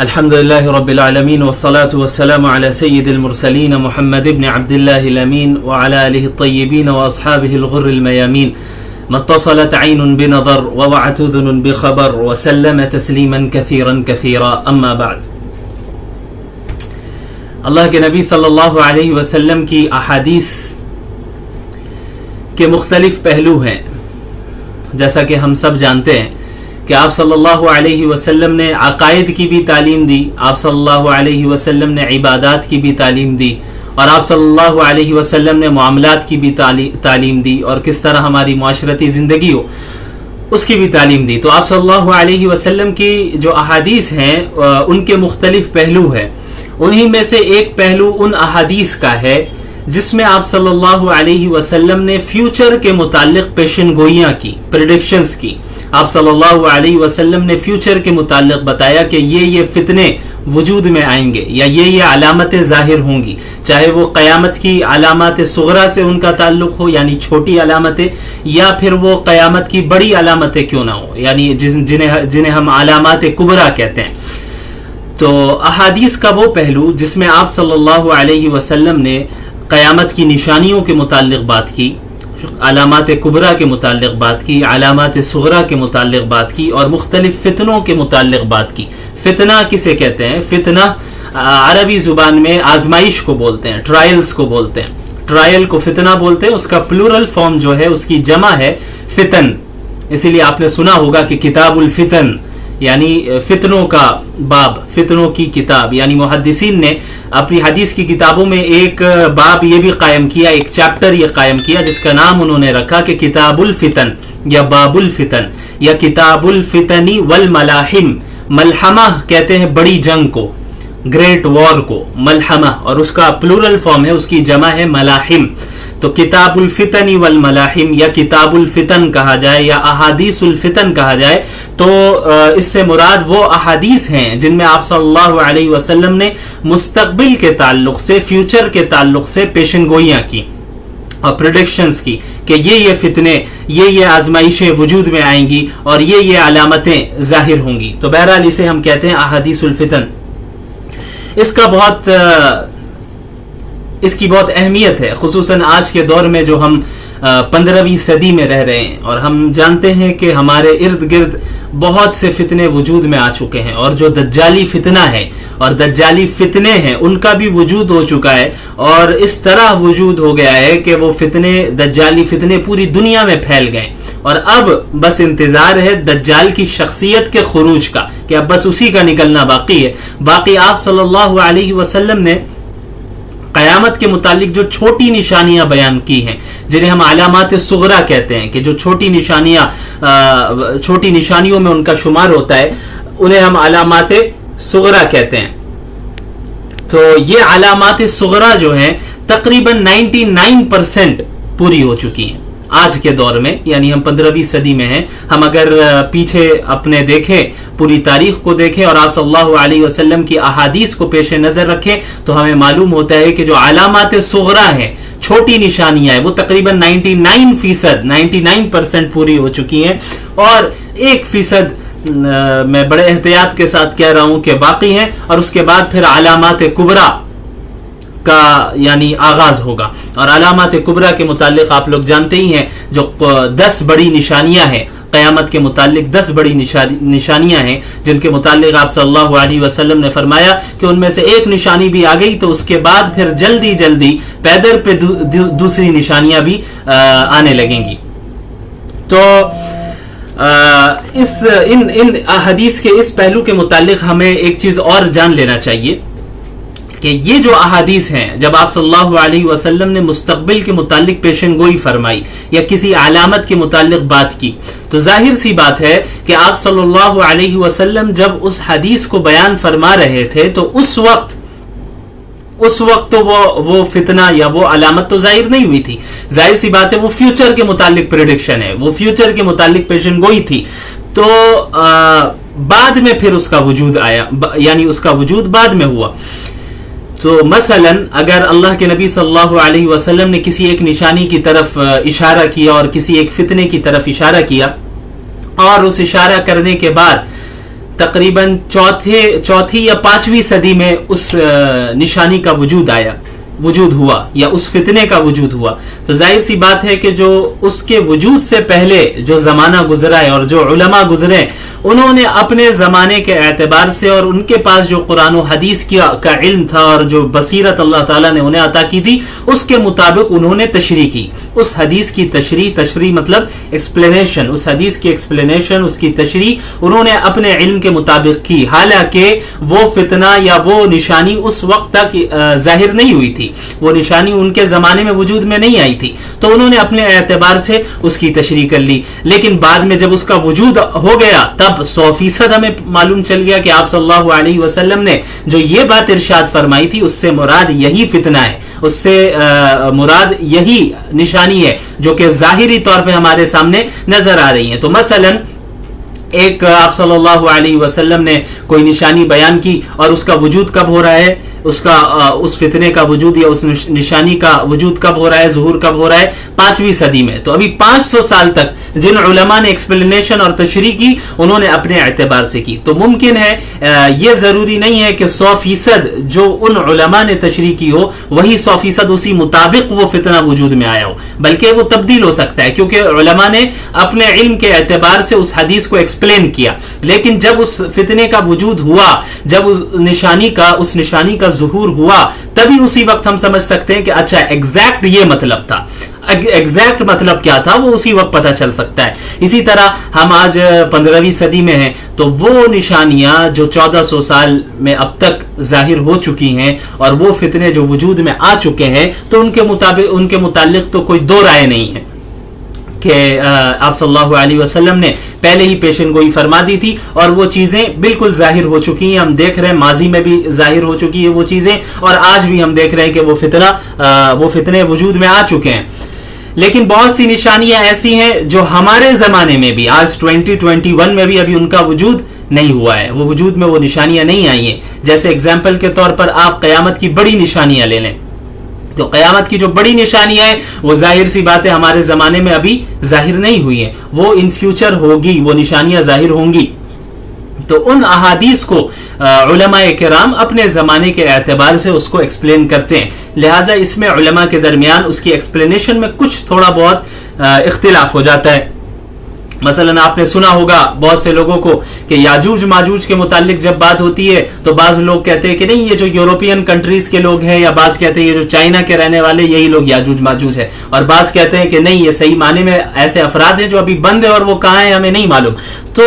الحمد لله رب العالمين والصلاة والسلام على سيد المرسلين محمد بن عبد الله الأمين وعلى آله الطيبين وأصحابه الغر الميامين ما اتصلت عين بنظر ووعت أذن بخبر وسلم تسليما كثيرا كثيرا أما بعد. اللہ کے نبی صلی اللہ علیہ وسلم کی احادیث کے مختلف پہلو ہیں. جیسا کہ ہم سب جانتے ہیں کہ آپ صلی اللہ علیہ وسلم نے عقائد کی بھی تعلیم دی, آپ صلی اللہ علیہ وسلم نے عبادات کی بھی تعلیم دی, اور آپ صلی اللہ علیہ وسلم نے معاملات کی بھی تعلیم دی, اور کس طرح ہماری معاشرتی زندگی ہو اس کی بھی تعلیم دی. تو آپ صلی اللہ علیہ وسلم کی جو احادیث ہیں ان کے مختلف پہلو ہیں. انہی میں سے ایک پہلو ان احادیث کا ہے جس میں آپ صلی اللہ علیہ وسلم نے فیوچر کے متعلق پیشن گوئیاں کی, پریڈکشنز کی. آپ صلی اللہ علیہ وسلم نے فیوچر کے متعلق بتایا کہ یہ فتنے وجود میں آئیں گے یا یہ علامتیں ظاہر ہوں گی, چاہے وہ قیامت کی علامات صغرا سے ان کا تعلق ہو یعنی چھوٹی علامتیں, یا پھر وہ قیامت کی بڑی علامتیں کیوں نہ ہو یعنی جنہیں ہم علامات کبرا کہتے ہیں. تو احادیث کا وہ پہلو جس میں آپ صلی اللہ علیہ وسلم نے قیامت کی نشانیوں کے متعلق بات کی, علامات کبرا کے متعلق بات کی, علامات صغرا کے متعلق بات کی, اور مختلف فتنوں کے متعلق بات کی. فتنہ کسے کہتے ہیں؟ فتنہ عربی زبان میں آزمائش کو بولتے ہیں, ٹرائلز کو بولتے ہیں. ٹرائل کو فتنہ بولتے ہیں, اس کا پلورل فارم جو ہے اس کی جمع ہے فتن. اسی لیے آپ نے سنا ہوگا کہ کتاب الفتن یعنی فتنوں کا باب, فتنوں کی کتاب. یعنی محدثین نے اپنی حدیث کی کتابوں میں ایک باب یہ بھی قائم کیا, ایک چیپٹر یہ قائم کیا جس کا نام انہوں نے رکھا کہ کتاب الفتن یا باب الفتن یا کتاب الفتن والملاحم. ملحمہ کہتے ہیں بڑی جنگ کو, گریٹ وار کو ملحمہ, اور اس کا پلورل فارم ہے, اس کی جمع ہے ملاحم. تو کتاب الفتن والملاحم یا کتاب الفتن کہا جائے یا احادیث الفتن کہا جائے تو اس سے مراد وہ احادیث ہیں جن میں آپ صلی اللہ علیہ وسلم نے مستقبل کے تعلق سے, فیوچر کے تعلق سے پیشن گوئیاں کی اور پریڈکشنز کی کہ یہ فتنے, یہ آزمائشیں وجود میں آئیں گی اور یہ علامتیں ظاہر ہوں گی. تو بہرحال اسے ہم کہتے ہیں احادیث الفتن. اس کی بہت اہمیت ہے, خصوصاً آج کے دور میں جو ہم 15ویں صدی میں رہ رہے ہیں, اور ہم جانتے ہیں کہ ہمارے ارد گرد بہت سے فتنے وجود میں آ چکے ہیں, اور جو دجالی فتنہ ہے اور دجالی فتنے ہیں ان کا بھی وجود ہو چکا ہے, اور اس طرح وجود ہو گیا ہے کہ وہ فتنے, دجالی فتنے پوری دنیا میں پھیل گئے, اور اب بس انتظار ہے دجال کی شخصیت کے خروج کا کہ اب بس اسی کا نکلنا باقی ہے. باقی آپ صلی اللہ علیہ وسلم نے قیامت کے متعلق جو چھوٹی نشانیاں بیان کی ہیں جنہیں ہم علامات صغرا کہتے ہیں کہ جو چھوٹی نشانیوں میں ان کا شمار ہوتا ہے انہیں ہم علامات صغرا کہتے ہیں. تو یہ علامات صغرا جو ہیں تقریباً 99% پوری ہو چکی ہیں آج کے دور میں, یعنی ہم 15ویں صدی میں ہیں. ہم اگر پیچھے اپنے دیکھیں, پوری تاریخ کو دیکھیں اور آپ صلی اللہ علیہ وسلم کی احادیث کو پیش نظر رکھیں تو ہمیں معلوم ہوتا ہے کہ جو علامات صغرا ہیں, چھوٹی نشانیاں ہیں, وہ تقریباً 99% پوری ہو چکی ہیں, اور 1% میں بڑے احتیاط کے ساتھ کہہ رہا ہوں کہ باقی ہیں, اور اس کے بعد پھر علامات کبرا کا یعنی آغاز ہوگا. اور علامات کبرا کے متعلق آپ لوگ جانتے ہی ہیں جو 10 بڑی نشانیاں ہیں, قیامت کے متعلق 10 بڑی نشانیاں ہیں جن کے متعلق آپ صلی اللہ علیہ وسلم نے فرمایا کہ ان میں سے ایک نشانی بھی آ گئی تو اس کے بعد پھر جلدی پیدر پہ دوسری نشانیاں بھی آنے لگیں گی. تو ان حدیث کے اس پہلو کے متعلق ہمیں ایک چیز اور جان لینا چاہیے کہ یہ جو احادیث ہیں جب آپ صلی اللہ علیہ وسلم نے مستقبل کے متعلق پیشن گوئی فرمائی یا کسی علامت کے متعلق بات کی, تو ظاہر سی بات ہے کہ آپ صلی اللہ علیہ وسلم جب اس حدیث کو بیان فرما رہے تھے تو اس وقت تو وہ فتنہ یا وہ علامت تو ظاہر نہیں ہوئی تھی. ظاہر سی بات ہے وہ فیوچر کے متعلق پریڈکشن ہے, وہ فیوچر کے متعلق پیشن گوئی تھی. تو بعد میں پھر اس کا وجود آیا, یعنی اس کا وجود بعد میں ہوا. تو مثلا اگر اللہ کے نبی صلی اللہ علیہ وسلم نے کسی ایک نشانی کی طرف اشارہ کیا اور کسی ایک فتنے کی طرف اشارہ کیا, اور اس اشارہ کرنے کے بعد تقریباً چوتھی یا 5ویں صدی میں اس نشانی کا وجود ہوا یا اس فتنے کا وجود ہوا. تو ظاہر سی بات ہے کہ جو اس کے وجود سے پہلے جو زمانہ گزرا ہے اور جو علماء گزرے انہوں نے اپنے زمانے کے اعتبار سے اور ان کے پاس جو قرآن و حدیث کا علم تھا اور جو بصیرت اللہ تعالیٰ نے انہیں عطا کی تھی اس کے مطابق انہوں نے تشریح کی. اس حدیث کی تشریح مطلب ایکسپلینیشن، اس حدیث کی ایکسپلینیشن، اس کی تشریح انہوں نے اپنے علم کے مطابق کی. حالانکہ وہ فتنہ یا وہ نشانی اس وقت تک ظاہر نہیں ہوئی تھی، وہ نشانی ان کے زمانے میں وجود میں نہیں آئی تھی، تو انہوں نے اپنے اعتبار سے اس کی تشریح کر لی. لیکن بعد میں جب اس کا وجود ہو گیا تب 100% ہمیں معلوم چل گیا کہ آپ صلی اللہ علیہ وسلم نے جو یہ بات ارشاد فرمائی تھی اس سے مراد یہی فتنہ ہے، اس سے مراد یہی نشانی ہے جو کہ ظاہری طور پہ ہمارے سامنے نظر آ رہی ہیں. تو مثلا ایک آپ صلی اللہ علیہ وسلم نے کوئی نشانی بیان کی اور اس کا وجود کب ہو رہا ہے، اس فتنے کا وجود یا اس نشانی کا وجود کب ہو رہا ہے، ظہور کب ہو رہا ہے، 5ویں صدی میں. تو ابھی 500 سال تک جن علماء نے ایکسپلینیشن اور تشریح کی انہوں نے اپنے اعتبار سے کی. تو ممکن ہے یہ ضروری نہیں ہے کہ 100% جو ان علماء نے تشریح کی ہو وہی 100% اسی مطابق وہ فتنہ وجود میں آیا ہو، بلکہ وہ تبدیل ہو سکتا ہے کیونکہ علماء نے اپنے علم کے اعتبار سے اس حدیث کو ایکسپلین کیا. لیکن جب اس فتنے کا وجود ہوا، جب اس نشانی کا ظہور ہوا، تبھی اسی وقت ہم سمجھ سکتے ہیں کہ اچھا ایگزیکٹ یہ مطلب تھا، ایگزیکٹ مطلب کیا تھا وہ اسی وقت پتہ چل سکتا ہے. اسی طرح ہم آج 15ویں صدی میں ہیں تو وہ نشانیاں جو 1400 سال میں اب تک ظاہر ہو چکی ہیں اور وہ فتنے جو وجود میں آ چکے ہیں تو ان کے متعلق تو کوئی دو رائے نہیں ہے کہ آپ صلی اللہ علیہ وسلم نے پہلے ہی پیشن گوئی فرما دی تھی اور وہ چیزیں بالکل ظاہر ہو چکی ہیں. ہم دیکھ رہے ہیں ماضی میں بھی ظاہر ہو چکی ہیں وہ چیزیں اور آج بھی ہم دیکھ رہے ہیں کہ وہ فتنے وجود میں آ چکے ہیں. لیکن بہت سی نشانیاں ایسی ہیں جو ہمارے زمانے میں بھی آج 2021 میں بھی ابھی ان کا وجود نہیں ہوا ہے، وہ وجود میں وہ نشانیاں نہیں آئی ہیں. جیسے اگزامپل کے طور پر آپ قیامت کی بڑی نشانیاں لے لیں، تو قیامت کی جو بڑی نشانیاں ہیں وہ ظاہر سی بات ہے ہمارے زمانے میں ابھی ظاہر نہیں ہوئی ہیں، وہ ان فیوچر ہوگی، وہ نشانیاں ظاہر ہوں گی. تو ان احادیث کو علماء کرام اپنے زمانے کے اعتبار سے اس کو ایکسپلین کرتے ہیں، لہٰذا اس میں علماء کے درمیان اس کی ایکسپلینیشن میں کچھ تھوڑا بہت اختلاف ہو جاتا ہے. مثلا آپ نے سنا ہوگا بہت سے لوگوں کو کہ یاجوج ماجوج کے متعلق جب بات ہوتی ہے تو بعض لوگ کہتے ہیں کہ نہیں یہ جو یورپین کنٹریز کے لوگ ہیں، یا بعض کہتے ہیں یہ جو چائنا کے رہنے والے یہی لوگ یاجوج ماجوج ہیں، اور بعض کہتے ہیں کہ نہیں یہ صحیح معنی میں ایسے افراد ہیں جو ابھی بند ہیں اور وہ کہاں ہیں ہمیں نہیں معلوم. تو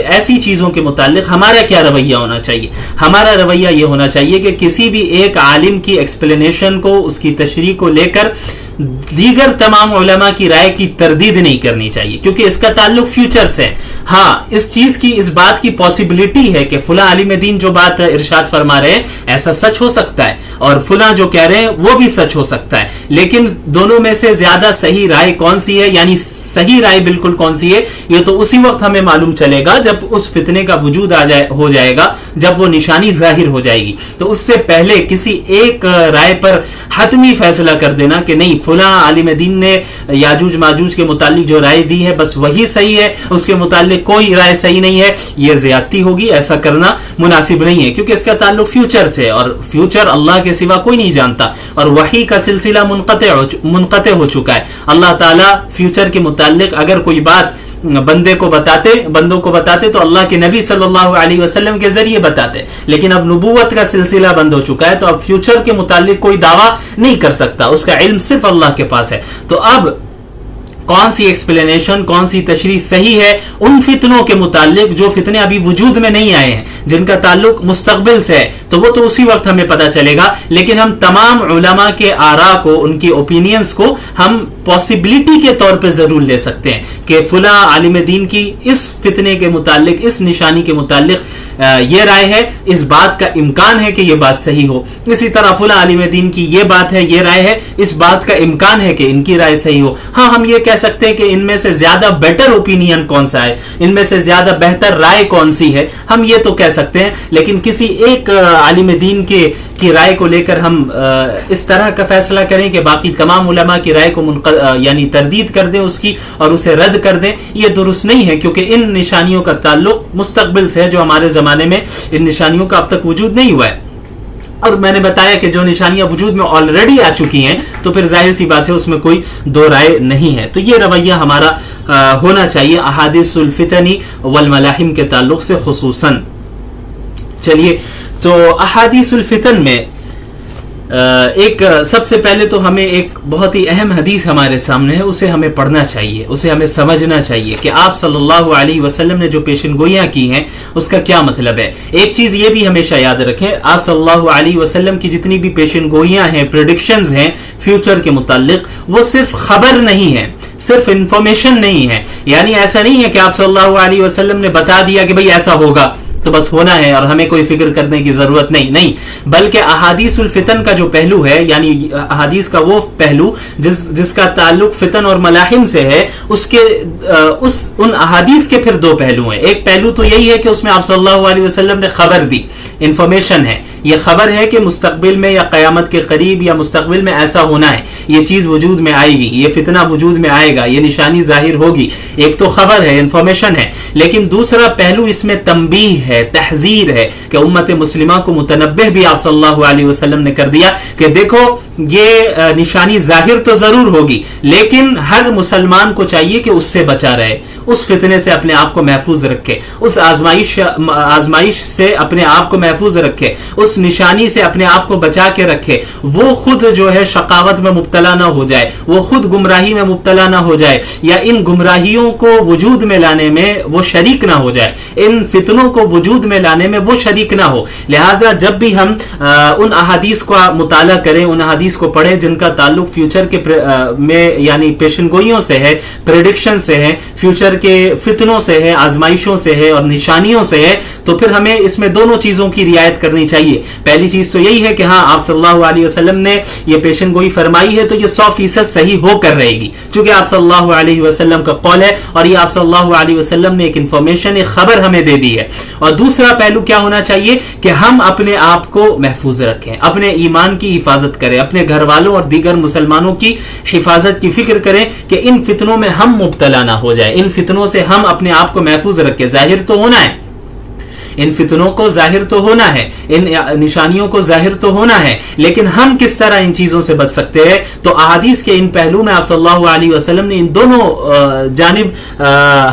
ایسی چیزوں کے متعلق ہمارا کیا رویہ ہونا چاہیے؟ ہمارا رویہ یہ ہونا چاہیے کہ کسی بھی ایک عالم کی ایکسپلینیشن کو، اس کی تشریح کو لے کر دیگر تمام علماء کی رائے کی تردید نہیں کرنی چاہیے، کیونکہ اس کا تعلق فیوچر سے. ہاں اس بات کی پاسبلٹی ہے کہ فلاں عالم دین جو بات ارشاد فرما رہے ہیں ایسا سچ ہو سکتا ہے اور فلاں جو کہہ رہے ہیں وہ بھی سچ ہو سکتا ہے. لیکن دونوں میں سے زیادہ صحیح رائے کون سی ہے، یعنی صحیح رائے بالکل کون سی ہے، یہ تو اسی وقت ہمیں معلوم چلے گا جب اس فتنے کا وجود ہو جائے گا، جب وہ نشانی ظاہر ہو جائے گی. تو اس سے پہلے کسی ایک رائے پر حتمی فیصلہ کر دینا کہ نہیں فلاں عالم دین نے یاجوج ماجوج کے متعلق جو رائے دی ہے بس وہی صحیح ہے، اس کے متعلق کوئی رائے صحیح نہیں ہے، یہ زیادتی ہوگی. ایسا کرنا مناسب نہیں ہے کیونکہ اس کا تعلق فیوچر سے، اور فیوچر اللہ کے سوا کوئی نہیں جانتا، اور وحی کا سلسلہ منقطع ہو چکا ہے. اللہ تعالیٰ فیوچر کے متعلق اگر کوئی بات بندوں کو بتاتے تو اللہ کے نبی صلی اللہ علیہ وسلم کے ذریعے بتاتے، لیکن اب نبوت کا سلسلہ بند ہو چکا ہے تو اب فیوچر کے متعلق کوئی دعویٰ نہیں کر سکتا، اس کا علم صرف اللہ کے پاس ہے. تو اب کون سی ایکسپلینیشن، کون سی تشریح صحیح ہے ان فتنوں کے متعلق جو فتنے ابھی وجود میں نہیں آئے ہیں، جن کا تعلق مستقبل سے ہے، تو وہ تو اسی وقت ہمیں پتہ چلے گا. لیکن ہم تمام علماء کے آراء کو، ان کی اوپینینز کو ہم پاسبلٹی کے طور پہ ضرور لے سکتے ہیں کہ فلاں عالم دین کی اس فتنے کے متعلق، اس نشانی کے متعلق یہ رائے ہے، اس بات کا امکان ہے کہ یہ بات صحیح ہو. اسی طرح فلاں عالم دین کی یہ بات ہے، یہ رائے ہے، اس بات کا امکان ہے کہ ان کی رائے صحیح ہو. ہاں ہم یہ کہہ کہہ سکتے ہیں کہ ان میں سے زیادہ بیٹر اوپینین کون سا ہے, ان میں سے زیادہ بہتر رائے کون سی ہے, ہم یہ تو کہہ سکتے ہیں, لیکن کسی ایک عالم دین کی رائے کو لے کر ہم اس طرح کا فیصلہ کریں کہ باقی تمام علماء کی رائے کو یعنی تردید کر دیں اس کی اور اسے رد کر دیں, یہ درست نہیں ہے, کیونکہ ان نشانیوں کا تعلق مستقبل سے ہے جو ہمارے زمانے میں ان نشانیوں کا اب تک وجود نہیں ہوا ہے. اور میں نے بتایا کہ جو نشانیاں وجود میں آلریڈی آ چکی ہیں تو پھر ظاہر سی بات ہے اس میں کوئی دو رائے نہیں ہے. تو یہ رویہ ہمارا ہونا چاہیے احادیث الفتن والملاحم کے تعلق سے خصوصاً. چلیے, تو احادیث الفتن میں ایک سب سے پہلے تو ہمیں ایک بہت ہی اہم حدیث ہمارے سامنے ہے, اسے ہمیں پڑھنا چاہیے, اسے ہمیں سمجھنا چاہیے کہ آپ صلی اللہ علیہ وسلم نے جو پیشن گوئیاں کی ہیں اس کا کیا مطلب ہے. ایک چیز یہ بھی ہمیشہ یاد رکھیں, آپ صلی اللہ علیہ وسلم کی جتنی بھی پیشن گوئیاں ہیں, پریڈکشنز ہیں فیوچر کے متعلق, وہ صرف خبر نہیں ہے, صرف انفارمیشن نہیں ہے. یعنی ایسا نہیں ہے کہ آپ صلی اللہ علیہ وسلم نے بتا دیا کہ بھئی ایسا ہوگا تو بس ہونا ہے اور ہمیں کوئی فکر کرنے کی ضرورت نہیں, بلکہ احادیث الفتن کا جو پہلو ہے, یعنی احادیث کا وہ پہلو جس کا تعلق فتن اور ملاحم سے ہے, ان احادیث کے پھر دو پہلو ہیں. ایک پہلو تو یہی ہے کہ اس میں آپ صلی اللہ علیہ وسلم نے خبر دی, انفارمیشن ہے, یہ خبر ہے کہ مستقبل میں یا قیامت کے قریب یا مستقبل میں ایسا ہونا ہے, یہ چیز وجود میں آئے گی, یہ فتنہ وجود میں آئے گا, یہ نشانی ظاہر ہوگی. ایک تو خبر ہے, انفارمیشن ہے, لیکن دوسرا پہلو اس میں تنبیہ ہے, تحذیر ہے, کہ امت مسلمہ کو متنبہ بھی آپ صلی اللہ علیہ وسلم نے کر دیا کہ دیکھو یہ نشانی ظاہر تو ضرور ہوگی, لیکن ہر مسلمان کو چاہیے کہ اس سے بچا رہے, اس فتنے سے اپنے آپ کو محفوظ رکھے, اس آزمائش سے اپنے آپ کو محفوظ رکھے, اس نشانی سے اپنے آپ کو بچا کے رکھے. وہ خود جو ہے شقاوت میں مبتلا نہ ہو جائے, وہ خود گمراہی میں مبتلا نہ ہو جائے, یا ان گمراہیوں کو وجود میں لانے میں وہ شریک نہ ہو جائے, ان فتنوں کو وجود میں لانے میں وہ شریک نہ ہو. لہٰذا جب بھی ہم ان احادیث کا مطالعہ کریں, ان احادیث کو پڑھیں جن کا تعلق فیوچر کے میں یعنی پیشن گوئیوں سے ہے, پریڈکشن سے ہے, فیوچر کے فتنوں سے ہے, آزمائشوں سے ہے اور نشانیوں سے ہے, تو پھر ہمیں اس میں دونوں چیزوں کی رعایت کرنی چاہیے. پہلی چیز تو یہی ہے کہ ہاں آپ صلی اللہ علیہ وسلم نے یہ پیشن گوئی فرمائی ہے تو یہ 100% صحیح ہو کر رہے گی, چونکہ آپ صلی اللہ علیہ وسلم کا قول ہے اور یہ آپ صلی اللہ علیہ وسلم نے ایک انفارمیشن, ایک خبر ہمیں دے دی ہے. اور دوسرا پہلو کیا ہونا چاہیے کہ ہم اپنے آپ کو محفوظ رکھیں, اپنے ایمان کی حفاظت کریں, اپنے گھر والوں اور دیگر مسلمانوں کی حفاظت کی فکر کریں کہ ان فتنوں میں ہم مبتلا نہ ہو جائیں, ان فتنوں سے ہم اپنے آپ کو محفوظ رکھیں. ظاہر تو ہونا ہے, ان فتنوں کو ظاہر تو ہونا ہے, ان نشانیوں کو ظاہر تو ہونا ہے, لیکن ہم کس طرح ان چیزوں سے بچ سکتے ہیں. تو احادیث کے ان پہلو میں آپ صلی اللہ علیہ وسلم نے ان دونوں جانب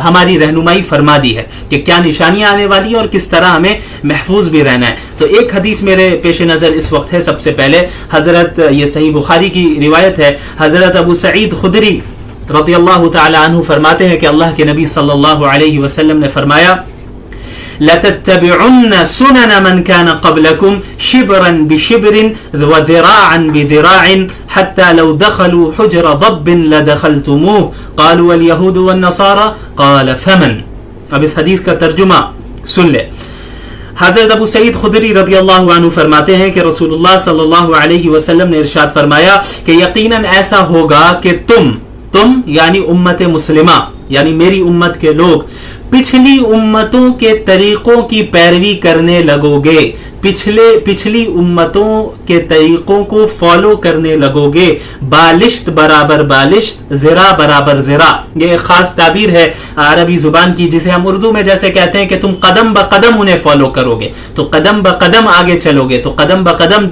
ہماری رہنمائی فرما دی ہے کہ کیا نشانیاں آنے والی ہیں اور کس طرح ہمیں محفوظ بھی رہنا ہے. تو ایک حدیث میرے پیش نظر اس وقت ہے. سب سے پہلے حضرت, یہ صحیح بخاری کی روایت ہے, حضرت ابو سعید خدری رضی اللہ تعالی عنہ فرماتے ہیں کہ اللہ کے نبی صلی اللہ علیہ وسلم نے فرمایا, لَتَتَّبِعُنَّ سُنَنَ مَنْ كَانَ قَبْلَكُمْ شِبْرًا بِشِبْرٍ وَذِرَاعًا بِذِرَاعٍ حَتَّى لَوْ دَخَلُوا حُجْرَ ضَبٍّ لَدَخَلْتُمُوهُ قَالُوا وَالْيَهُودُ وَالنَّصَارَى قَالَ فَمَنْ. اب اس حدیث کا ترجمہ سن لے. حضرت ابو سعید خدری رضی اللہ عنہ فرماتے ہیں کہ رسول اللہ صلی اللہ علیہ وسلم نے ارشاد فرمایا کہ یقیناً ایسا ہوگا کہ تم یعنی امت مسلمہ, یعنی میری امت کے لوگ پچھلی امتوں کے طریقوں کی پیروی کرنے لگو گے, پچھلی امتوں کے طریقوں کو فالو کرنے لگو گے. بالشت برابر بالشت, زرا برابر زرا, یہ ایک خاص تعبیر ہے عربی زبان کی جسے ہم اردو میں جیسے کہتے ہیں کہ تم قدم بقدم انہیں فالو کرو گے, تو قدم بقدم آگے چلو گے. تو قدم بقدم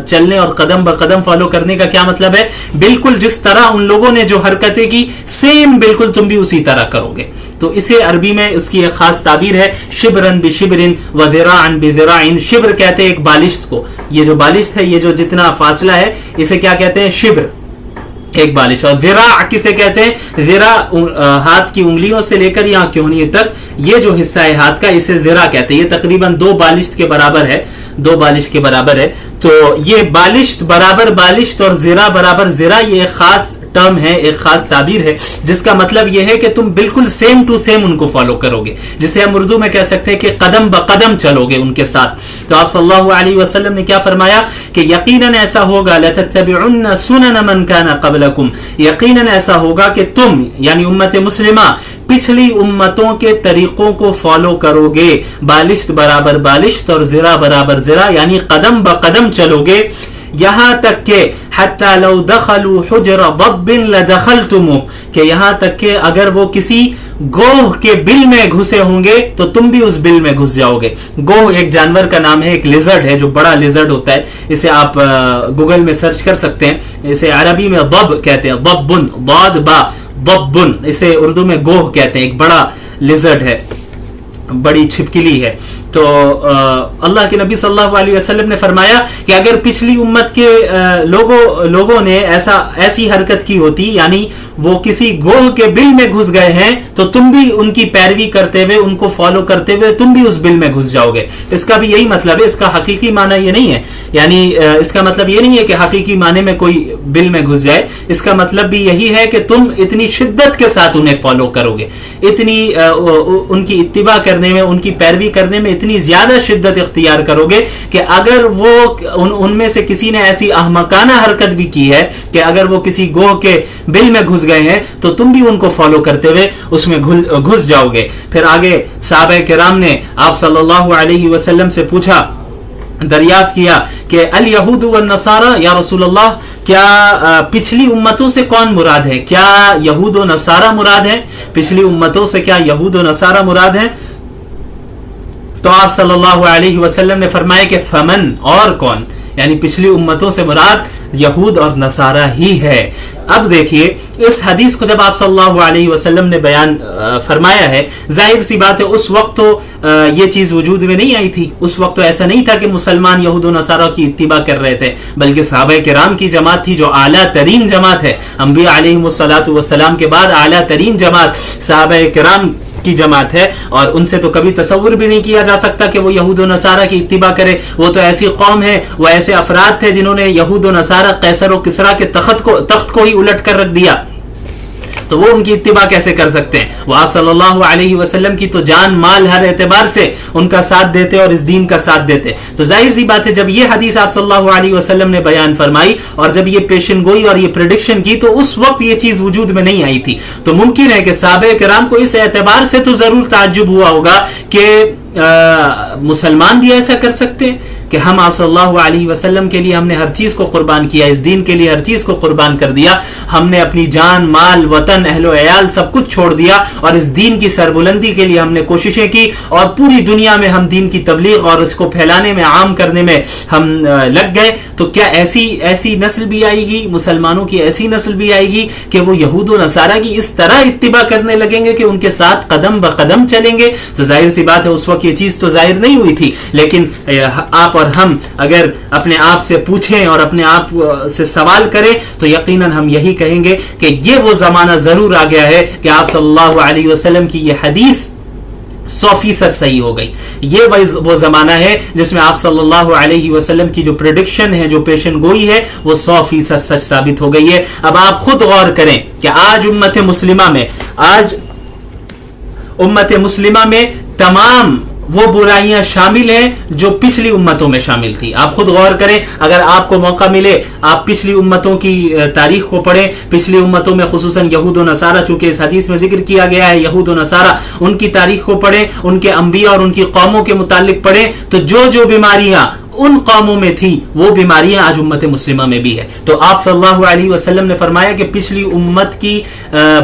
چلنے اور قدم بقدم فالو کرنے کا کیا مطلب ہے؟ بالکل جس طرح ان لوگوں نے جو حرکتیں کی سیم بالکل تم بھی اسی طرح کرو گے. تو اسے عربی میں اس کی ایک خاص تعبیر ہے, شبرن بشبرن وذراعن بذراعن. شبر کہتے ہیں ایک بالشت کو, یہ جو بالشت ہے, یہ جو جتنا فاصلہ ہے اسے کیا کہتے ہیں؟ شبر, ایک بالش. اور ذراع کسے کہتے ہیں؟ ذراع ہاتھ کی انگلیوں سے لے کر یہاں کہنی تک یہ جو حصہ ہے ہاتھ کا, اسے ذراع کہتے ہیں. یہ تقریباً 2 بالشت کے برابر ہے, 2 بالش کے برابر ہے. تو یہ بالشت برابر بالشت اور زرا برابر زرا یہ ایک خاص ٹرم ہے, ایک خاص تعبیر ہے, جس کا مطلب یہ ہے کہ تم بالکل سیم ٹو سیم ان کو فالو کرو گے, جسے ہم اردو میں کہہ سکتے ہیں کہ قدم بقدم چلو گے ان کے ساتھ. تو آپ صلی اللہ علیہ وسلم نے کیا فرمایا کہ یقیناً ایسا ہوگا لَتَتَّبِعُنَّ سُنَنَ مَنْ كَانَ قَبْلَكُمْ, یقیناً ایسا ہوگا کہ تم یعنی امت مسلمہ پچھلی امتوں کے طریقوں کو فالو کرو گے, بالشت برابر بالشت اور زرا برابر زرا یعنی قدم بقدم چلو گے, یہاں تک کہ حتی لو دخلوا حجر ضب لدخلتموه, کہ یہاں تک کہ اگر وہ کسی گوہ کے بل میں گھسے ہوں گے تو تم بھی اس بل میں گھس جاؤ گے. گوہ ایک جانور کا نام ہے, ایک لیزرڈ ہے جو بڑا لیزرڈ ہوتا ہے, اسے آپ گوگل میں سرچ کر سکتے ہیں. اسے عربی میں ضب کہتے ہیں, ضبن ضاد با ضبن, اسے اردو میں گوہ کہتے ہیں. ایک بڑا لیزرڈ ہے, بڑی چھپکلی ہے. تو اللہ کے نبی صلی اللہ علیہ وسلم نے فرمایا کہ اگر پچھلی امت کے لوگوں نے ایسی حرکت کی ہوتی, یعنی وہ کسی گوہ کے بل میں گھس گئے ہیں, تو تم بھی ان کی پیروی کرتے ہوئے, ان کو فالو کرتے ہوئے تم بھی اس بل میں گھس جاؤ گے. اس کا بھی یہی مطلب ہے, اس کا حقیقی معنی یہ نہیں ہے, یعنی اس کا مطلب یہ نہیں ہے کہ حقیقی معنی میں کوئی بل میں گھس جائے. اس کا مطلب بھی یہی ہے کہ تم اتنی شدت کے ساتھ انہیں فالو کرو گے, اتنی ان کی اتباع کرنے میں, ان کی پیروی کرنے میں اتنی زیادہ شدت اختیار کرو گے کہ اگر وہ ان میں سے کسی نے ایسی احمقانہ حرکت بھی کی ہے کہ اگر وہ کسی گوہ کے بل میں گھس گئے ہیں تو تم بھی ان کو فالو کرتے ہوئے اس میں گھس جاؤ گے. پھر آگے صحابہ کرام نے آپ صلی اللہ علیہ وسلم سے پوچھا, دریافت کیا کہ الیہود والنصارى یا رسول اللہ, کیا پچھلی امتوں سے کون مراد ہے؟ کیا یہود و نصارہ مراد ہیں؟ پچھلی امتوں سے کیا یہود و نصارہ مراد ہیں؟ تو آپ صلی اللہ علیہ وسلم نے فرمایا کہ فمن, اور کون, یعنی پچھلی امتوں سے مراد یہود اور نصارہ ہی ہے. اب دیکھیے اس حدیث کو جب آپ صلی اللہ علیہ وسلم نے بیان فرمایا ہے, ظاہر سی بات ہے اس وقت تو یہ چیز وجود میں نہیں آئی تھی. اس وقت تو ایسا نہیں تھا کہ مسلمان یہود و نصارہ کی اتباع کر رہے تھے, بلکہ صحابہ کرام کی جماعت تھی جو اعلیٰ ترین جماعت ہے. انبیاء علیہم الصلاۃ والسلام کے بعد اعلیٰ ترین جماعت صحابہ کرام کی جماعت ہے, اور ان سے تو کبھی تصور بھی نہیں کیا جا سکتا کہ وہ یہود و نصارہ کی اتباع کرے. وہ تو ایسی قوم ہے, وہ ایسے افراد تھے جنہوں نے یہود و نصارہ قیصر و کسریٰ کے تخت کو ہی الٹ کر رکھ دیا, تو وہ ان کی اتباع کیسے کر سکتے ہیں؟ وہ آپ صلی اللہ علیہ وسلم کی تو جان مال ہر اعتبار سے ان کا ساتھ دیتے اور اس دین کا ساتھ دیتے. تو ظاہر سی بات ہے جب یہ حدیث آپ صلی اللہ علیہ وسلم نے بیان فرمائی اور جب یہ پیشن گوئی اور یہ پریڈکشن کی, تو اس وقت یہ چیز وجود میں نہیں آئی تھی. تو ممکن ہے کہ صحابہ کرام کو اس اعتبار سے تو ضرور تعجب ہوا ہوگا کہ مسلمان بھی ایسا کر سکتے ہیں کہ ہم آپ صلی اللہ علیہ وسلم کے لیے ہم نے ہر چیز کو قربان کیا, اس دین کے لیے ہر چیز کو قربان کر دیا, ہم نے اپنی جان مال وطن اہل و عیال سب کچھ چھوڑ دیا, اور اس دین کی سربلندی کے لیے ہم نے کوششیں کی, اور پوری دنیا میں ہم دین کی تبلیغ اور اس کو پھیلانے میں, عام کرنے میں ہم لگ گئے. تو کیا ایسی نسل بھی آئے گی, مسلمانوں کی ایسی نسل بھی آئے گی کہ وہ یہود و نصارہ کی اس طرح اتباع کرنے لگیں گے کہ ان کے ساتھ قدم بقدم چلیں گے؟ تو ظاہر سی بات ہے اس وقت یہ چیز تو ظاہر نہیں ہوئی تھی. لیکن آپ اور ہم اگر اپنے آپ سے پوچھیں اور اپنے آپ سے سوال کریں تو یقیناً ہم یہی کہیں گے کہ یہ وہ زمانہ ضرور آ گیا ہے کہ آپ صلی اللہ علیہ وسلم کی یہ حدیث 100% صحیح ہو گئی. یہ وہ زمانہ ہے جس میں آپ صلی اللہ علیہ وسلم کی جو پریڈکشن ہے, جو پیشن گوئی ہے, وہ 100% سچ ثابت ہو گئی ہے. اب آپ خود غور کریں کہ آج امت مسلمہ میں تمام وہ برائیاں شامل ہیں جو پچھلی امتوں میں شامل تھی. آپ خود غور کریں, اگر آپ کو موقع ملے آپ پچھلی امتوں کی تاریخ کو پڑھیں, پچھلی امتوں میں خصوصاً یہود و نصارہ, چونکہ اس حدیث میں ذکر کیا گیا ہے یہود و نصارہ, ان کی تاریخ کو پڑھیں, ان کے انبیاء اور ان کی قوموں کے متعلق پڑھیں, تو جو بیماریاں ان قوموں میں تھی وہ بیماریاں آج امت مسلمہ میں بھی ہے. تو آپ صلی اللہ علیہ وسلم نے فرمایا کہ پچھلی امت کی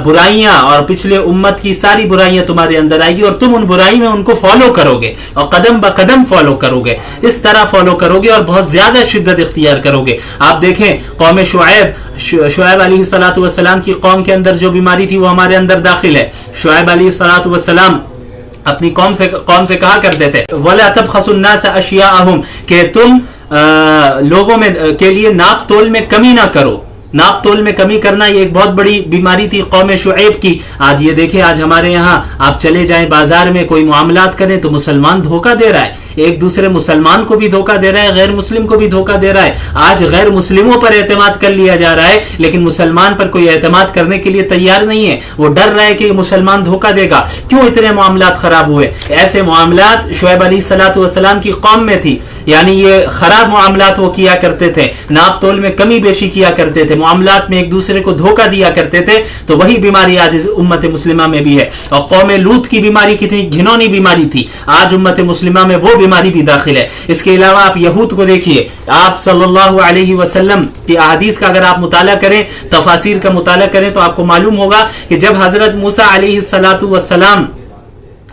برائیاں اور پچھلے امت کی ساری برائیاں تمہارے اندر آئے گی, اور تم ان برائی میں ان کو فالو کرو گے اور قدم بقدم فالو کرو گے, اس طرح فالو کرو گے اور بہت زیادہ شدت اختیار کرو گے. آپ دیکھیں قوم شعیب علیہ الصلوۃ والسلام کی قوم کے اندر جو بیماری تھی وہ ہمارے اندر داخل ہے. شعیب علیہ الصلوۃ والسلام اپنی قوم سے کہا کرتے تھے وَلَا تَبْخَسُوا النَّاسَ أَشْيَاءَهُمْ, کہ تم لوگوں میں کے لیے ناپ تول میں کمی نہ کرو. ناپ تول میں کمی کرنا یہ ایک بہت بڑی بیماری تھی قوم شعیب کی. آج یہ دیکھیں, آج ہمارے یہاں آپ چلے جائیں بازار میں, کوئی معاملات کریں تو مسلمان دھوکہ دے رہا ہے. ایک دوسرے مسلمان کو بھی دھوکہ دے رہا ہے, غیر مسلم کو بھی دھوکہ دے رہا ہے. آج غیر مسلموں پر اعتماد کر لیا جا رہا ہے, لیکن مسلمان پر کوئی اعتماد کرنے کے لیے تیار نہیں ہے. وہ ڈر رہا ہے کہ مسلمان دھوکہ دے گا. کیوں اتنے معاملات خراب ہوئے؟ ایسے معاملات شعیب علیہ الصلوۃ والسلام کی قوم میں تھی. یعنی یہ خراب معاملات وہ کیا کرتے تھے, ناپ تول میں کمی بیشی کیا کرتے تھے, معاملات میں ایک دوسرے کو دھوکہ دیا کرتے تھے. تو وہی بیماری آج امت مسلمہ میں بھی ہے. اور قوم لوط کی بیماری کتنی گھنونی بیماری تھی, آج امت مسلمہ میں وہ بیماری بھی داخل ہے. اس کے علاوہ آپ یہود کو دیکھیے. آپ صلی اللہ علیہ وسلم کی احادیث کا اگر آپ مطالعہ کریں, تفاسیر کا مطالعہ کریں, تو آپ کو معلوم ہوگا کہ جب حضرت موسیٰ علیہ السلام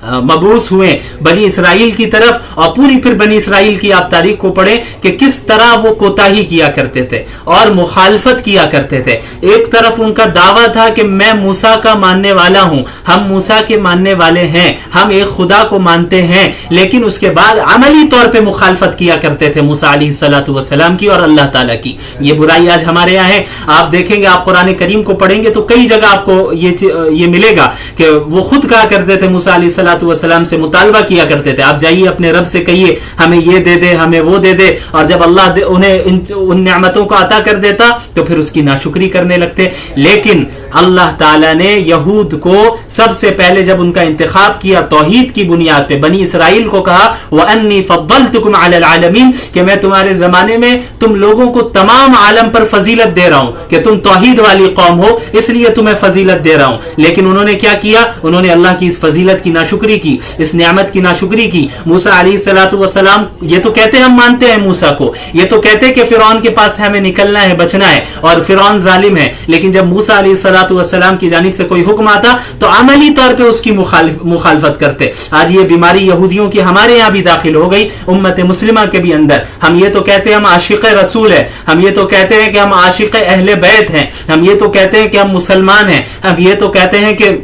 مبعوث ہوئے بنی اسرائیل کی طرف, اور پوری پھر بنی اسرائیل کی آپ تاریخ کو پڑھیں کہ کس طرح وہ کوتاہی کیا کرتے تھے اور مخالفت کیا کرتے تھے. ایک طرف ان کا دعویٰ تھا کہ میں موسیٰ کا ماننے والا ہوں, ہم موسیٰ کے ماننے والے ہیں, ہم ایک خدا کو مانتے ہیں, لیکن اس کے بعد عملی طور پہ مخالفت کیا کرتے تھے موسیٰ علیہ السلام کی اور اللہ تعالیٰ کی. یہ برائی آج ہمارے یہاں ہے. آپ دیکھیں گے, آپ قرآن کریم کو پڑھیں گے تو کئی جگہ آپ کو یہ ملے گا کہ وہ خود کہا کرتے تھے, موسیٰ علیہ والسلام سے مطالبہ کیا کرتے تھے, آپ جائیے اپنے رب سے کہیے ہمیں یہ دے دے, ہمیں وہ دے دے, اور جب اللہ انہیں ان نعمتوں کو عطا کر دیتا تو پھر اس کی ناشکری کرنے لگتے. لیکن اللہ تعالیٰ نے یہود کو سب سے پہلے جب ان کا انتخاب کیا توحید کی بنیاد پہ, بنی اسرائیل کو کہا وَأَنِّي فَضَّلْتُكُمْ عَلَى الْعَالَمِينَ, کہ میں تمہارے زمانے میں تم لوگوں کو تمام عالم پر فضیلت دے رہا ہوں, کہ تم توحید والی قوم ہو اس لیے تمہیں فضیلت دے رہا ہوں. لیکن انہوں نے کیا کیا؟ انہوں نے اللہ کی اس فضیلت کی ناشکری کی, اس نعمت کی ناشکری کی. موسیٰ علیہ السلام یہ تو کہتے ہم مانتے ہیں موسیٰ کو, یہ تو کہتے کہ فرعون کے پاس ہمیں نکلنا ہے, بچنا ہے, اور فرعون ظالم ہے, لیکن جب موسیٰ علیہ السلام کی جانب سے کوئی حکم آتا تو عملی طور پہ اس کی مخالفت کرتے. آج یہ بیماری یہودیوں کی ہمارے یہاں بھی داخل ہو گئی, امت مسلمہ کے بھی اندر. ہم یہ تو کہتے ہیں ہم عاشق رسول ہیں, ہم یہ تو کہتے ہیں کہ ہم عاشق اہل بیت ہیں, ہم یہ تو کہتے ہیں کہ ہم مسلمان ہیں, ہم یہ تو کہتے ہیں کہ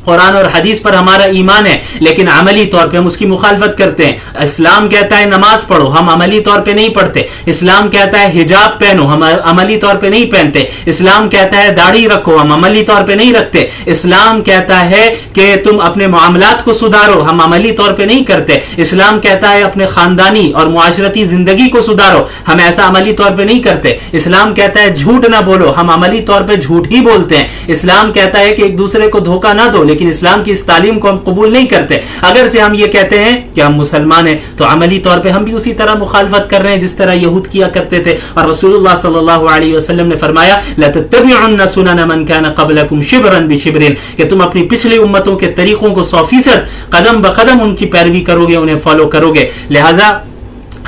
قرآن اور حدیث پر ہمارا ایمان ہے, لیکن عملی طور پہ ہم اس کی مخالفت کرتے ہیں. اسلام کہتا ہے نماز پڑھو, ہم عملی طور پہ نہیں پڑھتے. اسلام کہتا ہے حجاب پہنو, ہم عملی طور پہ نہیں پہنتے. اسلام کہتا ہے داڑھی رکھو, ہم عملی طور پہ نہیں رکھتے. اسلام کہتا ہے کہ تم اپنے معاملات کو سدھارو, ہم عملی طور پہ نہیں کرتے. اسلام کہتا ہے اپنے خاندانی اور معاشرتی زندگی کو سدھارو, ہم ایسا عملی طور پہ نہیں کرتے. اسلام کہتا ہے جھوٹ نہ بولو, ہم عملی طور پہ جھوٹ ہی بولتے ہیں. اسلام کہتا ہے کہ ایک دوسرے کو دھوکہ نہ دو, لیکن اسلام کی اس تعلیم کو ہم قبول نہیں کرتے. اگرچہ ہم یہ کہتے ہیں کہ ہم مسلمان ہیں, تو عملی طور پہ ہم بھی اسی طرح مخالفت کر رہے ہیں جس طرح یہود کیا کرتے تھے. اور رسول اللہ صلی اللہ علیہ وسلم نے فرمایا لَتَتَّبِعُنَّ سُنَنَ مَنْ كَانَ قَبْلَكُمْ شِبْرًا بِشِبْرٍ, کہ تم اپنی پچھلی امتوں کے طریقوں کو 100% قدم بقدم ان کی پیروی کرو گے, انہیں فالو کرو گے. لہذا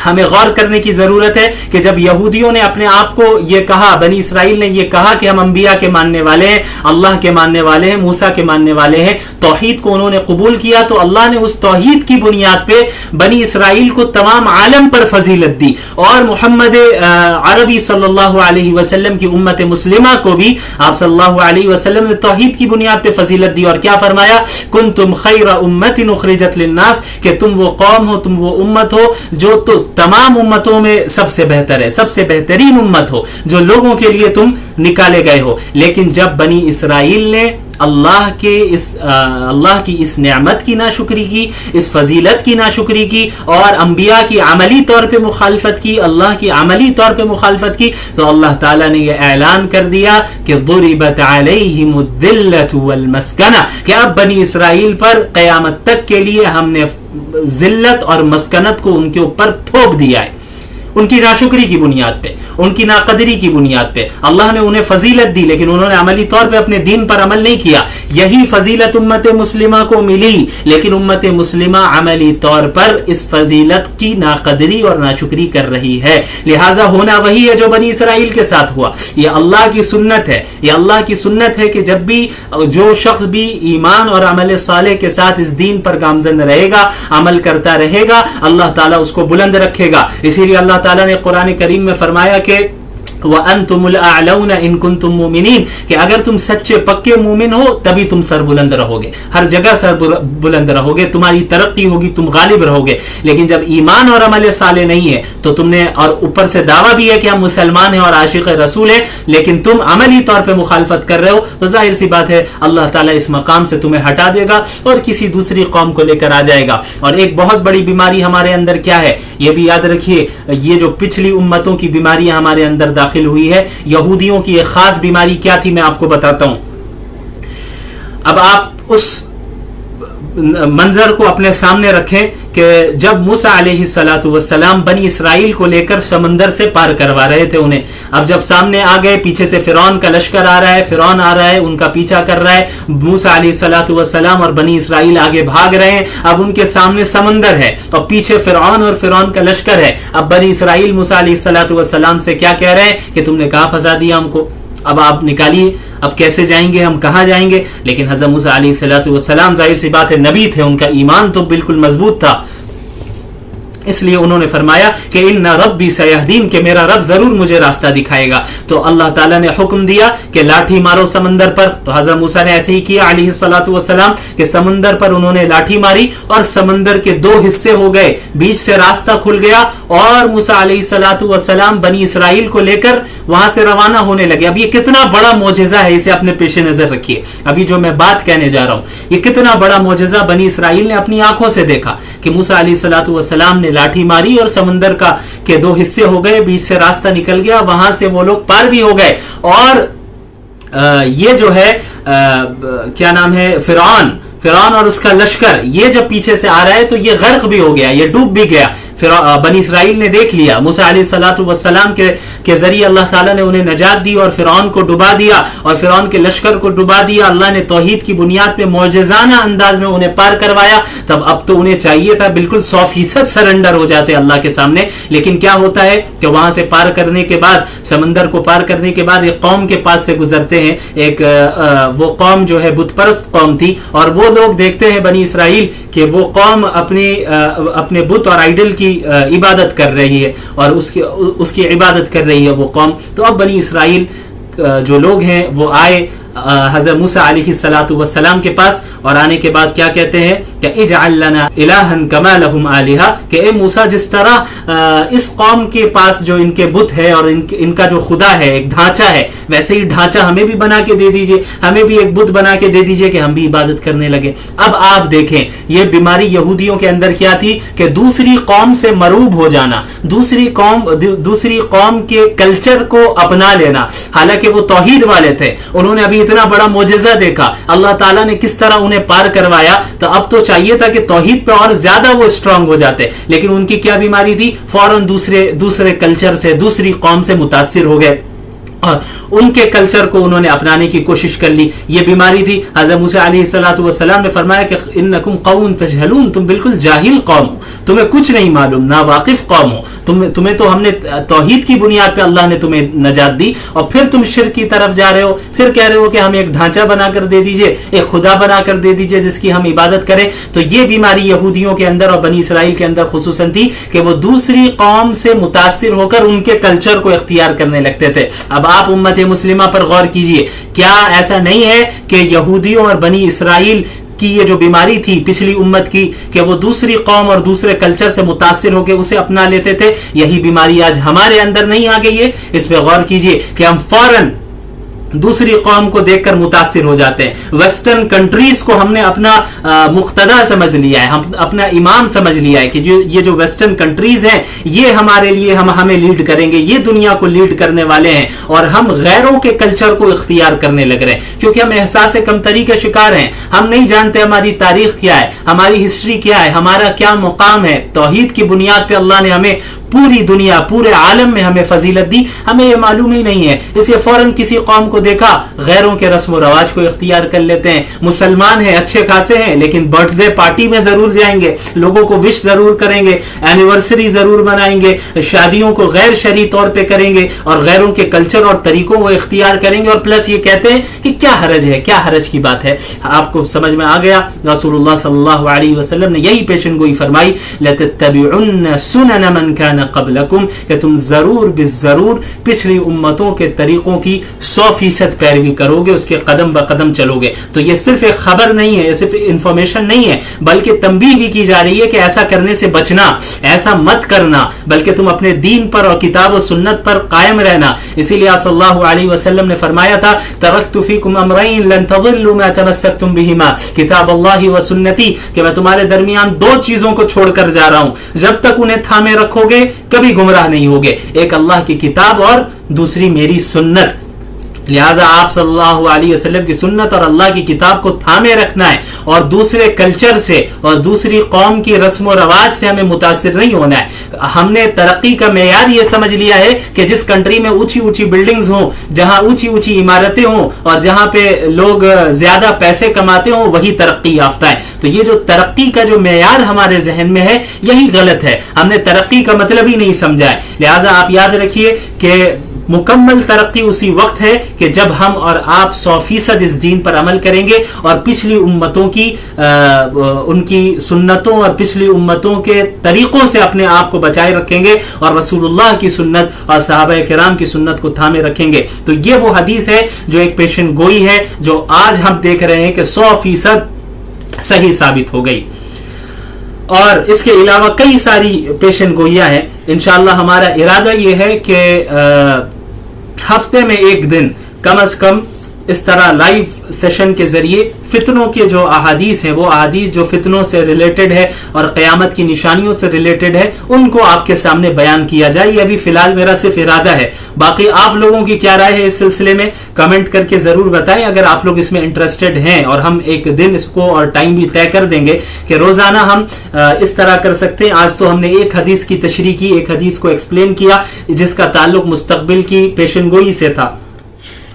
ہمیں غور کرنے کی ضرورت ہے کہ جب یہودیوں نے اپنے آپ کو یہ کہا, بنی اسرائیل نے یہ کہا کہ ہم انبیاء کے ماننے والے ہیں, اللہ کے ماننے والے ہیں, موسیٰ کے ماننے والے ہیں, توحید کو انہوں نے قبول کیا, تو اللہ نے اس توحید کی بنیاد پہ بنی اسرائیل کو تمام عالم پر فضیلت دی, اور محمد عربی صلی اللہ علیہ وسلم کی امت مسلمہ کو بھی آپ صلی اللہ علیہ وسلم نے توحید کی بنیاد پہ فضیلت دی. اور کیا فرمایا؟ کنتم خیر امت اخرجت للناس, کہ تم وہ قوم ہو, تم وہ امت ہو جو تو تمام امتوں میں سب سے بہتر ہے, سب سے بہترین امت ہو, جو لوگوں کے لیے تم نکالے گئے ہو. لیکن جب بنی اسرائیل نے اللہ کی اس نعمت کی ناشکری کی, اس فضیلت کی ناشکری کی, اور انبیاء کی عملی طور پہ مخالفت کی, اللہ کی عملی طور پہ مخالفت کی, تو اللہ تعالیٰ نے یہ اعلان کر دیا کہ ضربت علیہم الذلۃ والمسکنہ, کہ اب بنی اسرائیل پر قیامت تک کے لیے ہم نے ذلت اور مسکنت کو ان کے اوپر تھوپ دیا ہے, ان کی ناشکری کی بنیاد پہ, ان کی ناقدری کی بنیاد پہ. اللہ نے انہیں فضیلت دی, لیکن انہوں نے عملی طور پہ اپنے دین پر عمل نہیں کیا. یہی فضیلت امت مسلمہ کو ملی, لیکن امت مسلمہ عملی طور پر اس فضیلت کی ناقدری اور ناشکری کر رہی ہے. لہٰذا ہونا وہی ہے جو بنی اسرائیل کے ساتھ ہوا. یہ اللہ کی سنت ہے, یہ اللہ کی سنت ہے کہ جب بھی جو شخص بھی ایمان اور عمل صالح کے ساتھ اس دین پر گامزن رہے گا, عمل کرتا رہے گا, اللہ تعالیٰ اس کو بلند رکھے گا. اسی لیے اللہ تعالیٰ نے قرآن کریم میں فرمایا کہ وَأَنْتُمُ الْأَعْلَوْنَ إِن كُنْتُم مُؤْمِنِينَ کہ اگر تم سچے پکے مومن ہو تبھی تم سر بلند رہو گے, ہر جگہ سر بلند رہو گے, تمہاری ترقی ہوگی, تم غالب رہو گے. لیکن جب ایمان اور عمل صالح نہیں ہے تو تم نے, اور اوپر سے دعویٰ بھی ہے کہ ہم مسلمان ہیں اور عاشق رسول ہیں, لیکن تم عملی طور پہ مخالفت کر رہے ہو, تو ظاہر سی بات ہے اللہ تعالیٰ اس مقام سے تمہیں ہٹا دے گا اور کسی دوسری قوم کو لے کر آ جائے گا. اور ایک بہت بڑی بیماری ہمارے اندر کیا ہے, یہ بھی یاد رکھیے, یہ جو پچھلی امتوں کی بیماریاں ہمارے اندر داخل ہوئی ہے, یہودیوں کی ایک خاص بیماری کیا تھی میں آپ کو بتاتا ہوں. اب آپ اس منظر کو اپنے سامنے رکھیں کہ جب موسیٰ علیہ السلام بنی اسرائیل کو لے کر سمندر سے پار کروا رہے تھے انہیں, اب جب سامنے آ گئے, پیچھے سے فرعون کا لشکر آ رہا ہے, فرعون آ رہا ہے, ان کا پیچھا کر رہا ہے, موسیٰ علیہ السلام اور بنی اسرائیل آگے بھاگ رہے ہیں, اب ان کے سامنے سمندر ہے اور پیچھے فرعون اور فرعون کا لشکر ہے. اب بنی اسرائیل موسیٰ علیہ السلام سے کیا کہہ رہے ہیں کہ تم نے کہاں پھنسا دیا ہم کو, اب آپ نکالیے, اب کیسے جائیں گے, ہم کہاں جائیں گے. لیکن حضرت موسیٰ علیہ السلام ظاہر سی بات ہے نبی تھے, ان کا ایمان تو بالکل مضبوط تھا, اس لیے انہوں نے فرمایا کہ ان ربی سیہدین, کہ میرا رب ضرور مجھے راستہ دکھائے گا. تو اللہ تعالیٰ نے حکم دیا کہ لاٹھی مارو سمندر پر, تو حضرت موسیٰ نے ایسے ہی کیا علیہ السلام کہ سمندر پر انہوں نے لاٹھی ماری اور سمندر کے دو حصے ہو گئے, بیچ سے راستہ کھل گیا اور موسیٰ علیہ السلام بنی اسرائیل کو لے کر وہاں سے روانہ ہونے لگے. اب یہ کتنا بڑا معجزہ ہے, اسے اپنے پیش نظر رکھیے. ابھی جو میں بات کہنے جا رہا ہوں یہ کتنا بڑا معجزہ بنی اسرائیل نے اپنی آنکھوں سے دیکھا کہ موسیٰ علیہ السلام نے لاٹھی ماری اور سمندر کا کے دو حصے ہو گئے, بیچ سے راستہ نکل گیا, وہاں سے وہ لوگ پار بھی ہو گئے. اور یہ جو ہے کیا نام ہے, فرعون اور اس کا لشکر, یہ جب پیچھے سے آ رہا ہے تو یہ غرق بھی ہو گیا, یہ ڈوب بھی گیا. بنی اسرائیل نے دیکھ لیا, موسیٰ علیہ السلام کے ذریعے اللہ تعالیٰ نے انہیں نجات دی اور فرعون کو ڈبا دیا اور فرعون کے لشکر کو ڈبا دیا. اللہ نے توحید کی بنیاد پہ معجزانہ انداز میں انہیں پار کروایا. تب اب تو انہیں چاہیے تھا بالکل 100% سرنڈر ہو جاتے اللہ کے سامنے. لیکن کیا ہوتا ہے کہ وہاں سے پار کرنے کے بعد, سمندر کو پار کرنے کے بعد ایک قوم کے پاس سے گزرتے ہیں, ایک وہ قوم جو ہے بت پرست قوم تھی, اور وہ لوگ دیکھتے ہیں بنی اسرائیل کہ وہ قوم اپنے بت اور آئیڈل کی عبادت کر رہی ہے اور اس کی عبادت کر رہی ہے وہ قوم. تو اب بنی اسرائیل جو لوگ ہیں وہ آئے حضرت موسیٰ علیہ السلام کے پاس, اور آنے کے بعد کیا کہتے ہیں کہ اجعل لنا الہا کما لہم آلہہ, کہ اے موسیٰ جس طرح اس قوم کے پاس جو ان کے بت ہے اور ان کا جو خدا ہے, ایک ڈھانچہ ہے, ویسے ہی ڈھانچہ ہمیں بھی بنا کے دے دیجئے, ہمیں بھی ایک بت بنا کے دے دیجئے کہ ہم بھی عبادت کرنے لگے. اب آپ دیکھیں یہ بیماری یہودیوں کے اندر کیا تھی کہ دوسری قوم سے مروب ہو جانا, دوسری قوم کے کلچر کو اپنا لینا. حالانکہ وہ توحید والے تھے, انہوں نے ابھی اتنا بڑا معجزہ دیکھا, اللہ تعالیٰ نے کس طرح انہیں پار کروایا, تو اب تو چاہیے تھا کہ توحید پہ اور زیادہ وہ اسٹرانگ ہو جاتے. لیکن ان کی کیا بیماری تھی, فوراً دوسرے کلچر سے, دوسری قوم سے متاثر ہو گئے اور ان کے کلچر کو انہوں نے اپنانے کی کوشش کر لی. یہ بیماری تھی. حضرت موسیٰ علیہ السلام نے فرمایا کہ انکم قوم تجہلون, تم بالکل جاہل قوم ہو, تمہیں کچھ نہیں معلوم, ناواقف قوم ہو. تمہیں تو ہم نے توحید کی بنیاد پہ اللہ نے تمہیں نجات دی, اور پھر تم شرک کی طرف جا رہے ہو, پھر کہہ رہے ہو کہ ہمیں ایک ڈھانچہ بنا کر دے دیجئے, ایک خدا بنا کر دے دیجئے جس کی ہم عبادت کریں. تو یہ بیماری یہودیوں کے اندر اور بنی اسرائیل کے اندر خصوصاً تھی کہ وہ دوسری قوم سے متاثر ہو کر ان کے کلچر کو اختیار کرنے لگتے تھے. اب آپ امت مسلمہ پر غور کیجئے, کیا ایسا نہیں ہے کہ یہودیوں اور بنی اسرائیل کی یہ جو بیماری تھی پچھلی امت کی کہ وہ دوسری قوم اور دوسرے کلچر سے متاثر ہو کے اسے اپنا لیتے تھے, یہی بیماری آج ہمارے اندر نہیں آ گئی ہے؟ اس پہ غور کیجئے کہ ہم فوراً دوسری قوم کو دیکھ کر متاثر ہو جاتے ہیں. ویسٹرن کنٹریز کو ہم نے اپنا مقتدا سمجھ لیا ہے, ہم اپنا امام سمجھ لیا ہے کہ یہ جو ویسٹرن کنٹریز ہیں یہ ہمارے لیے ہمیں لیڈ کریں گے, یہ دنیا کو لیڈ کرنے والے ہیں, اور ہم غیروں کے کلچر کو اختیار کرنے لگ رہے ہیں کیونکہ ہم احساس کمتری کے شکار ہیں. ہم نہیں جانتے ہماری تاریخ کیا ہے, ہماری ہسٹری کیا ہے, ہمارا کیا مقام ہے. توحید کی بنیاد پہ اللہ نے ہمیں پوری دنیا, پورے عالم میں ہمیں فضیلت دی, ہمیں یہ معلوم ہی نہیں ہے. اس لیے فوراً کسی قوم کو دیکھا غیروں کے رسم و رواج کو اختیار کر لیتے ہیں. مسلمان ہیں, اچھے خاصے ہیں, لیکن برتھ ڈے پارٹی میں ضرور جائیں گے, لوگوں کو وش ضرور کریں گے, اینیورسری ضرور منائیں گے, شادیوں کو غیر شرعی طور پہ کریں گے, اور غیروں کے کلچر اور طریقوں کو اختیار کریں گے, اور پلس یہ کہتے ہیں کہ کیا حرج ہے, کیا حرج کی بات ہے. آپ کو سمجھ میں آ گیا. رسول اللہ صلی اللہ علیہ وسلم نے یہی پیشن گوئی فرمائی, لَتَتَّبِعُنَّ سُنَنَ مَنْ كَانَ قبلکم کہ تم ضرور بالضرور پچھلی امتوں کے طریقوں کی 100% پیروی کرو گے, اس کے قدم بقدم چلو گے. تو یہ صرف ایک خبر نہیں ہے, یہ صرف انفارمیشن نہیں ہے, بلکہ تنبیہ بھی کی جا رہی ہے کہ ایسا کرنے سے بچنا, ایسا مت کرنا, بلکہ تم اپنے دین پر اور کتاب و سنت پر قائم رہنا. اسی لیے آپ صلی اللہ علیہ وسلم نے فرمایا تھا ترکت فیکم امرین لن تضلوا ما تمسکتم بہما کتاب اللہ و سنتی, کہ میں تمہارے درمیان 2 چیزوں کو چھوڑ کر جا رہا ہوں, جب تک انہیں تھامے رکھو گے کبھی گمراہ نہیں ہوگے, ایک اللہ کی کتاب اور دوسری میری سنت. لہذا آپ صلی اللہ علیہ وسلم کی سنت اور اللہ کی کتاب کو تھامے رکھنا ہے, اور دوسرے کلچر سے اور دوسری قوم کی رسم و رواج سے ہمیں متاثر نہیں ہونا ہے. ہم نے ترقی کا معیار یہ سمجھ لیا ہے کہ جس کنٹری میں اونچی اونچی بلڈنگز ہوں, جہاں اونچی اونچی عمارتیں ہوں اور جہاں پہ لوگ زیادہ پیسے کماتے ہوں وہی ترقی یافتہ ہے. تو یہ جو ترقی کا جو معیار ہمارے ذہن میں ہے یہی غلط ہے, ہم نے ترقی کا مطلب ہی نہیں سمجھا ہے. لہذا آپ یاد رکھیے کہ مکمل ترقی اسی وقت ہے کہ جب ہم اور آپ 100% اس دین پر عمل کریں گے اور پچھلی امتوں کی ان کی سنتوں اور پچھلی امتوں کے طریقوں سے اپنے آپ کو بچائے رکھیں گے اور رسول اللہ کی سنت اور صحابہ کرام کی سنت کو تھامے رکھیں گے. تو یہ وہ حدیث ہے جو ایک پیشن گوئی ہے جو آج ہم دیکھ رہے ہیں کہ 100% صحیح ثابت ہو گئی. اور اس کے علاوہ کئی ساری پیشن گوئیاں ہیں. انشاءاللہ ہمارا ارادہ یہ ہے کہ ہفتے میں ایک دن کم از کم اس طرح لائیو سیشن کے ذریعے فتنوں کے جو احادیث ہیں, وہ احادیث جو فتنوں سے ریلیٹڈ ہے اور قیامت کی نشانیوں سے ریلیٹڈ ہے, ان کو آپ کے سامنے بیان کیا جائے. یہ ابھی فی الحال میرا صرف ارادہ ہے. باقی آپ لوگوں کی کیا رائے ہے اس سلسلے میں کمنٹ کر کے ضرور بتائیں. اگر آپ لوگ اس میں انٹرسٹڈ ہیں اور ہم ایک دن اس کو اور ٹائم بھی طے کر دیں گے کہ روزانہ ہم اس طرح کر سکتے ہیں. آج تو ہم نے ایک حدیث کی تشریح کی, ایک حدیث کو ایکسپلین کیا جس کا تعلق مستقبل کی پیشن گوئی سے تھا.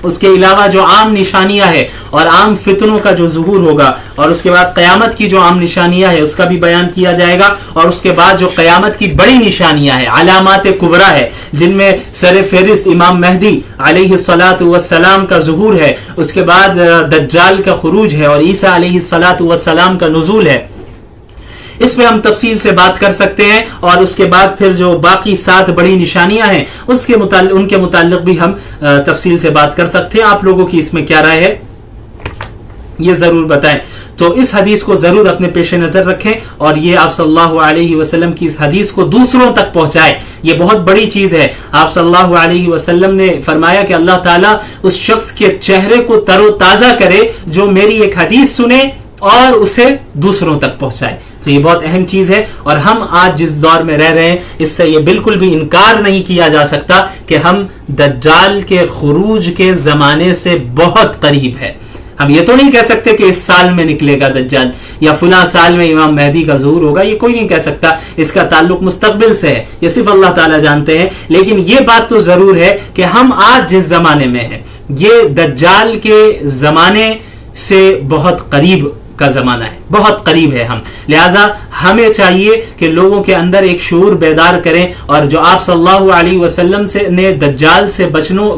اس کے علاوہ جو عام نشانیاں ہیں اور عام فتنوں کا جو ظہور ہوگا, اور اس کے بعد قیامت کی جو عام نشانیاں ہیں اس کا بھی بیان کیا جائے گا. اور اس کے بعد جو قیامت کی بڑی نشانیاں ہیں, علامات کبریٰ ہے, جن میں سر فہرست امام مہدی علیہ الصلاۃ والسلام کا ظہور ہے, اس کے بعد دجال کا خروج ہے, اور عیسیٰ علیہ الصلاۃ والسلام کا نزول ہے. اس پہ ہم تفصیل سے بات کر سکتے ہیں. اور اس کے بعد پھر جو باقی 7 بڑی نشانیاں ہیں ان کے متعلق بھی ہم تفصیل سے بات کر سکتے ہیں. آپ لوگوں کی اس میں کیا رائے ہے یہ ضرور بتائیں. تو اس حدیث کو ضرور اپنے پیش نظر رکھیں, اور یہ آپ صلی اللہ علیہ وسلم کی اس حدیث کو دوسروں تک پہنچائیں. یہ بہت بڑی چیز ہے. آپ صلی اللہ علیہ وسلم نے فرمایا کہ اللہ تعالیٰ اس شخص کے چہرے کو تر و تازہ کرے جو میری ایک حدیث سنے اور اسے دوسروں تک پہنچائے. تو یہ بہت اہم چیز ہے. اور ہم آج جس دور میں رہ رہے ہیں اس سے یہ بالکل بھی انکار نہیں کیا جا سکتا کہ ہم دجال کے خروج کے زمانے سے بہت قریب ہے. ہم یہ تو نہیں کہہ سکتے کہ اس سال میں نکلے گا دجال یا فلاں سال میں امام مہدی کا ظہور ہوگا, یہ کوئی نہیں کہہ سکتا. اس کا تعلق مستقبل سے ہے, یہ صرف اللہ تعالیٰ جانتے ہیں. لیکن یہ بات تو ضرور ہے کہ ہم آج جس زمانے میں ہیں یہ دجال کے زمانے سے بہت قریب کا زمانہ ہے, بہت قریب ہے ہم. لہذا ہمیں چاہیے کہ لوگوں کے اندر ایک شعور بیدار کریں, اور جو آپ صلی اللہ علیہ وسلم نے دجال سے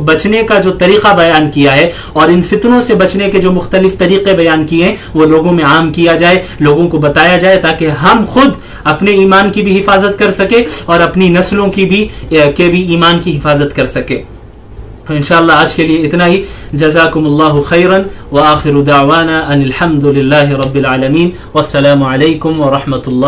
بچنے کا جو طریقہ بیان کیا ہے اور ان فتنوں سے بچنے کے جو مختلف طریقے بیان کیے ہیں وہ لوگوں میں عام کیا جائے, لوگوں کو بتایا جائے, تاکہ ہم خود اپنے ایمان کی بھی حفاظت کر سکے اور اپنی نسلوں کی بھی ایمان کی حفاظت کر سکے. انشاءاللہ آج کے لیے اتنا ہی. جزاکم اللہ خیرا وآخر دعوانا ان الحمد للہ رب العالمین والسلام علیکم ورحمۃ اللہ.